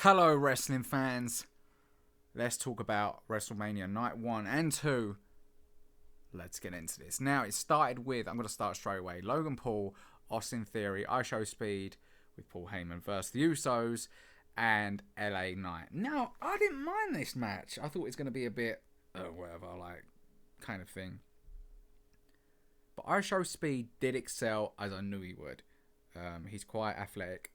Hello, wrestling fans. Let's talk about WrestleMania Night 1 and 2. Let's get into this. Now, it started with, I'm going to start straight away, Logan Paul, Austin Theory, I Show Speed with Paul Heyman versus the Usos and LA Knight. Now, I didn't mind this match. I thought it was going to be a bit, whatever, like, kind of thing. But I Show Speed did excel as I knew he would. He's quite athletic.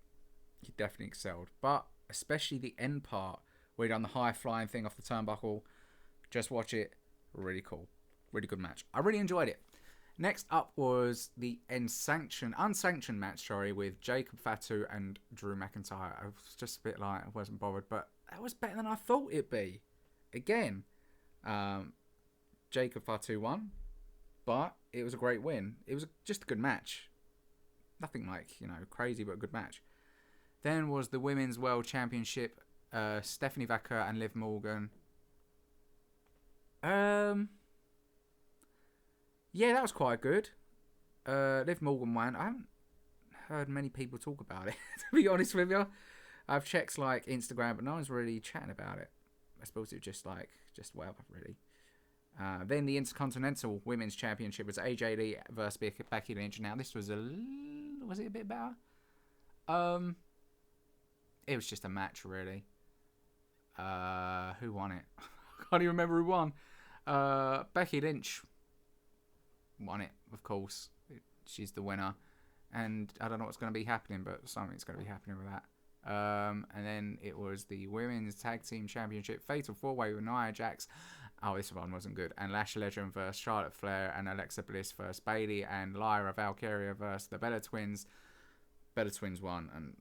He definitely excelled. But especially the end part where he done the high flying thing off the turnbuckle. Just watch it. Really cool. Really good match. I really enjoyed it. Next up was the unsanctioned match, with Jacob Fatu and Drew McIntyre. I was just a bit like, I wasn't bothered, but that was better than I thought it'd be. Again, Jacob Fatu won, but it was a great win. It was just a good match. Nothing like, crazy, but a good match. Then was the Women's World Championship, Stephanie Vacker and Liv Morgan. Yeah, that was quite good. Liv Morgan won. I haven't heard many people talk about it, to be honest with you. I've checked like Instagram, but no one's really chatting about it. I suppose it was just whatever, really. Then the Intercontinental Women's Championship was AJ Lee versus Becky Lynch. Now this was was it a bit better? It was just a match, really. Who won it? I can't even remember who won. Becky Lynch won it, of course. She's the winner. And I don't know what's going to be happening, but something's going to be happening with that. And then it was the Women's Tag Team Championship Fatal 4-Way with Nia Jax. Oh, this one wasn't good. And Lash Legend versus Charlotte Flair and Alexa Bliss versus Bayley and Lyra Valkyria versus the Bella Twins. Bella Twins won, and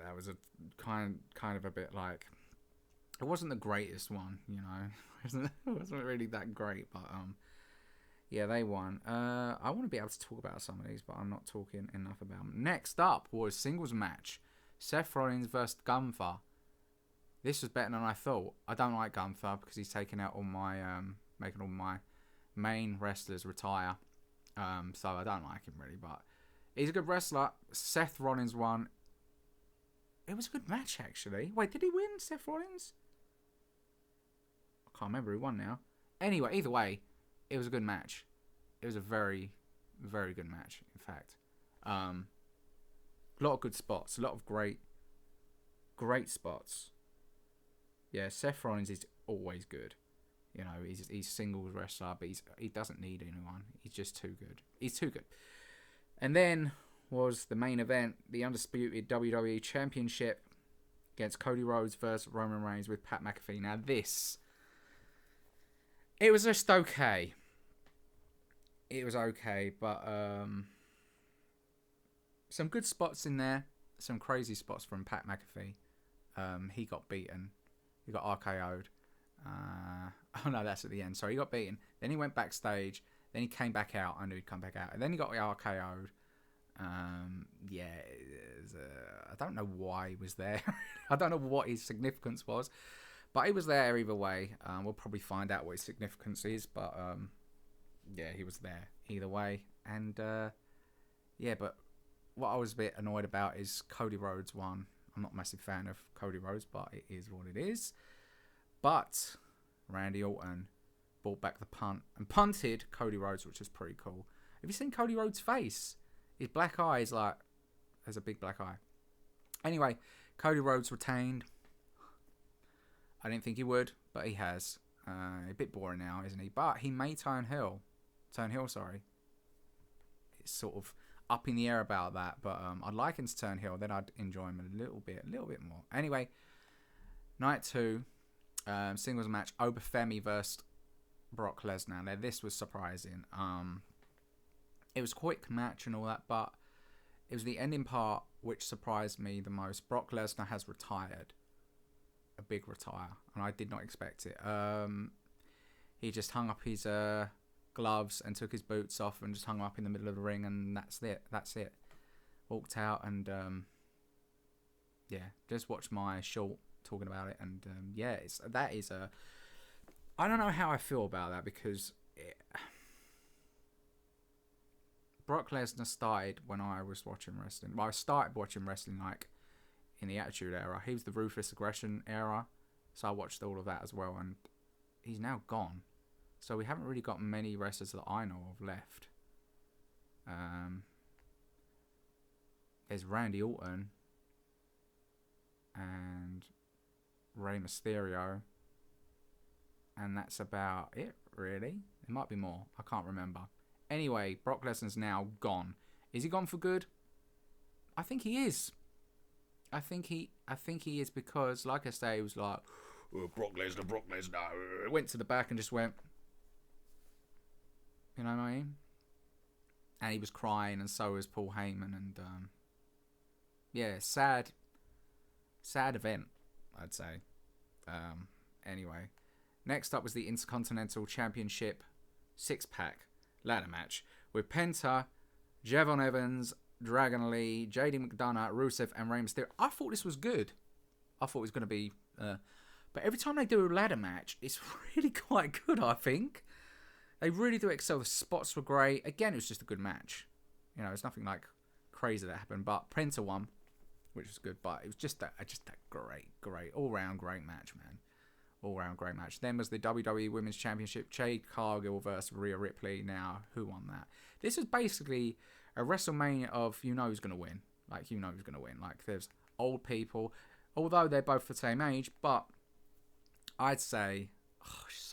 that was a kind of a bit like, it wasn't the greatest one, it wasn't really that great, but yeah, they won. I want to be able to talk about some of these, but I'm not talking enough about them. Next up was singles match, Seth Rollins versus Gunther. This was better than I thought. I don't like Gunther because he's taking out all my making all my main wrestlers retire, so I don't like him really, but he's a good wrestler. Seth Rollins won. It was a good match, actually. Wait, did he win, Seth Rollins? I can't remember who won now. Anyway, either way, it was a good match. It was a very, very good match, in fact. A lot of good spots. A lot of great spots. Yeah, Seth Rollins is always good. He's singles wrestler, but he doesn't need anyone. He's just too good. He's too good. And then was the main event, the undisputed WWE Championship against Cody Rhodes versus Roman Reigns with Pat McAfee. Now this, it was just okay. It was okay, but some good spots in there, some crazy spots from Pat McAfee. He got beaten. He got RKO'd. Oh no, that's at the end. Sorry, he got beaten. Then he went backstage. Then he came back out. I knew he'd come back out. And then he got RKO'd. Yeah, I don't know why he was there. I don't know what his significance was. But he was there either way. We'll probably find out what his significance is. But yeah, he was there either way. And yeah, but what I was a bit annoyed about is Cody Rhodes won. I'm not a massive fan of Cody Rhodes, but it is what it is. But Randy Orton brought back the punt and punted Cody Rhodes, which was pretty cool. Have you seen Cody Rhodes' face? His black eye is like, there's a big black eye. Anyway, Cody Rhodes retained. I didn't think he would, but he has. A bit boring now, isn't he? But he may turn heel. It's sort of up in the air about that, but I'd like him to turn heel. Then I'd enjoy him a little bit more. Anyway, night 2, singles match, Obafemi versus Brock Lesnar. Now this was surprising. It was a quick match and all that, but it was the ending part which surprised me the most. Brock Lesnar has retired. A big retire. And I did not expect it. He just hung up his gloves and took his boots off and just hung them up in the middle of the ring, and that's it. Walked out and yeah, just watched my short talking about it, and yeah, I don't know how I feel about that, because Brock Lesnar started when I was watching wrestling. Well, I started watching wrestling like in the Attitude Era. He was the Ruthless Aggression era. So I watched all of that as well. And he's now gone. So we haven't really got many wrestlers that I know of left. There's Randy Orton and Rey Mysterio. And that's about it, really. There might be more. I can't remember. Anyway, Brock Lesnar's now gone. Is he gone for good? I think he is. I think he is because, like I say, he was like, oh, Brock Lesnar. Went to the back and just went, you know what I mean? And he was crying, and so was Paul Heyman, and yeah, sad event, I'd say. Anyway, next up was the Intercontinental Championship 6-pack ladder match with Penta, Javon Evans, Dragon Lee, JD McDonough, Rusev, and Rey Mysterio. I thought this was good. I thought it was going to be, but every time they do a ladder match, it's really quite good. I think they really do excel. The spots were great. Again, it was just a good match. You know, it's nothing like crazy that happened. But Penta won, which was good. But it was just that great, all-round great match, man. All-round great match. Then was the WWE Women's Championship. Jade Cargill versus Rhea Ripley. Now, who won that? This was basically a WrestleMania of you know who's going to win. Like, you know who's going to win. Like, there's old people. Although they're both the same age. But I'd say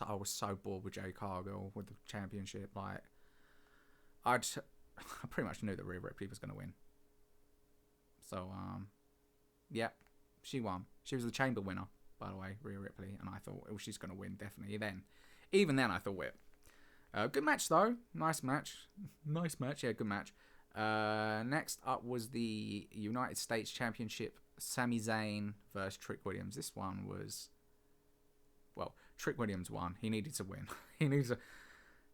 I was so bored with Jade Cargill with the championship. Like, I pretty much knew that Rhea Ripley was going to win. So, yeah, she won. She was the chamber winner, by the way, Rhea Ripley. And I thought, oh, she's going to win, definitely. Even then, I thought it. Good match, though. Nice match. Yeah, good match. Next up was the United States Championship. Sami Zayn versus Trick Williams. This one was... Well, Trick Williams won. He needed to win.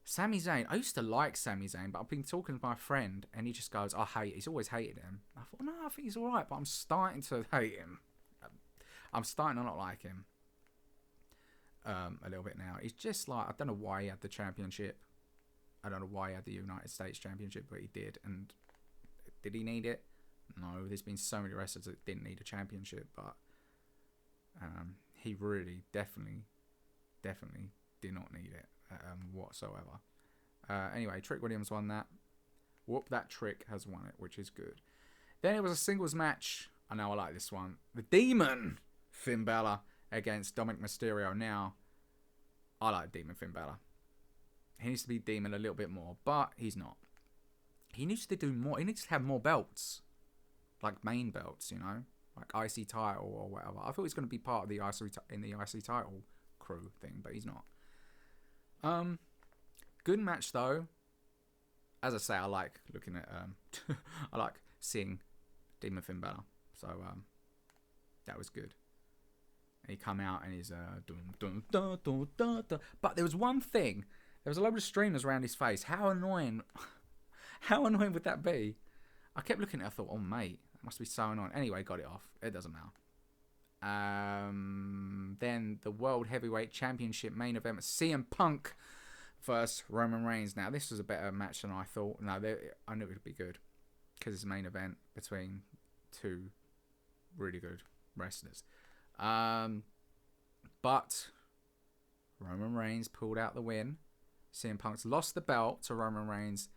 Sami Zayn. I used to like Sami Zayn, but I've been talking to my friend, and he just goes, "I hate." He's always hated him. I thought, no, I think he's all right, but I'm starting to hate him. I'm starting to not like him. A little bit now. He's just like, I don't know why he had the championship. I don't know why he had the United States Championship, but he did. And did he need it? No. There's been so many wrestlers that didn't need a championship, but he really definitely did not need it whatsoever. Anyway, Trick Williams won that. Whoop, that Trick has won it, which is good. Then it was a singles match. I know I like this one. The Demon Finn Balor against Dominic Mysterio. Now, I like Demon Finn Balor. He needs to be Demon a little bit more, but he's not. He needs to do more. He needs to have more belts, like main belts, you know, like IC title or whatever. I thought he was going to be part of the IC title crew thing, but he's not. Good match though. As I say, I like looking at I like seeing Demon Finn Balor. So that was good. And he come out and he's dun, dun, dun, dun, dun, dun. But there was one thing. There was a load of streamers around his face. How annoying would that be? I kept looking at it. I thought, oh mate, that must be so annoying. Anyway, got it off. It doesn't matter. Then the World Heavyweight Championship main event was CM Punk versus Roman Reigns. Now, this was a better match than I thought. No, I knew it would be good because it's a main event between two really good wrestlers. But Roman Reigns pulled out the win. CM Punk's lost the belt to Roman Reigns,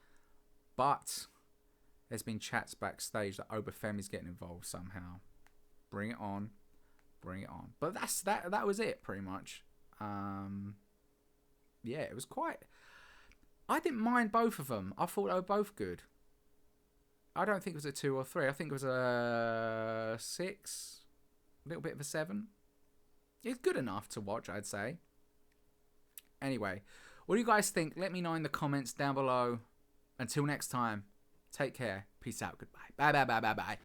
but there's been chats backstage that Obafemi's getting involved somehow. Bring it on. But that was it pretty much. Yeah, it was quite... I didn't mind both of them. I thought they were both good. I don't think it was a 2 or 3. I think it was a 6. A little bit of a 7. It's good enough to watch, I'd say. Anyway, what do you guys think? Let me know in the comments down below. Until next time, take care. Peace out. Goodbye. Bye.